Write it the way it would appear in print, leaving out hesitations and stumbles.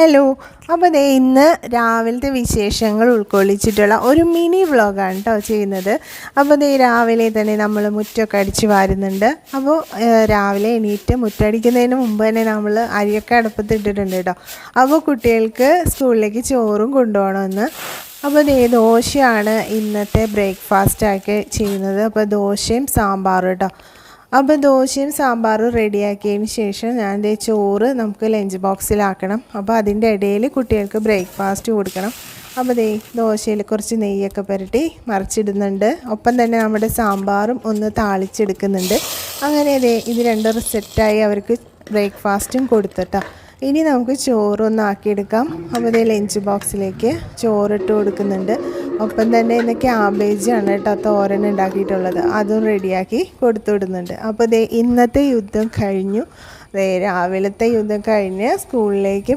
Hello. അപ്പോൾ ദേ ഇന്ന് രാവിലത്തെ വിശേഷങ്ങൾ ഉൾക്കൊള്ളിച്ചിട്ടുള്ള ഒരു മിനി വ്ളോഗാണ് കേട്ടോ ചെയ്യുന്നത്. അപ്പോൾ ദേ രാവിലെ തന്നെ നമ്മൾ മുറ്റമൊക്കെ അടിച്ച് വാരുന്നുണ്ട്. അപ്പോൾ രാവിലെ എണീറ്റ് മുറ്റടിക്കുന്നതിന് മുമ്പ് തന്നെ നമ്മൾ അരിയൊക്കെ അടുപ്പത്ത് ഇട്ടിട്ടുണ്ട് കേട്ടോ. അപ്പോൾ കുട്ടികൾക്ക് സ്കൂളിലേക്ക് ചോറും കൊണ്ടുപോകണമെന്ന്. അപ്പോൾ ദേ ദോശയാണ് ഇന്നത്തെ ബ്രേക്ക്ഫാസ്റ്റാക്കി ചെയ്യുന്നത്. അപ്പോൾ ദോശയും സാമ്പാറും കേട്ടോ. അപ്പോൾ ദോശയും സാമ്പാറും റെഡിയാക്കിയതിന് ശേഷം ഞാൻ ദേ ചോറ് നമുക്ക് ലഞ്ച് ബോക്സിലാക്കണം. അപ്പോൾ അതിൻ്റെ ഇടയിൽ കുട്ടികൾക്ക് ബ്രേക്ക്ഫാസ്റ്റ് കൊടുക്കണം. അപ്പോൾ ദേ ദോശയിൽ കുറച്ച് നെയ്യൊക്കെ പുരട്ടി മറിച്ചിടുന്നുണ്ട്. ഒപ്പം തന്നെ നമ്മുടെ സാമ്പാറും ഒന്ന് താളിച്ചെടുക്കുന്നുണ്ട്. അങ്ങനെ ദേ ഇത് രണ്ടും സെറ്റായി അവർക്ക് ബ്രേക്ക്ഫാസ്റ്റും കൊടുത്തിട്ടോ. ഇനി നമുക്ക് ചോറൊന്നാക്കിയെടുക്കാം. അപ്പോൾ ദേ ലഞ്ച് ബോക്സിലേക്ക് ചോറിട്ട് കൊടുക്കുന്നുണ്ട്. ഒപ്പം തന്നെ ഇന്ന് ക്യാബേജാണ് കേട്ടോ തോരൻ ഉണ്ടാക്കിയിട്ടുള്ളത്, അതും റെഡിയാക്കി കൊടുത്തു വിടുന്നുണ്ട്. അപ്പോൾ ദേ ഇന്നത്തെ യുദ്ധം കഴിഞ്ഞു. രാവിലത്തെ യുദ്ധം കഴിഞ്ഞ് സ്കൂളിലേക്ക്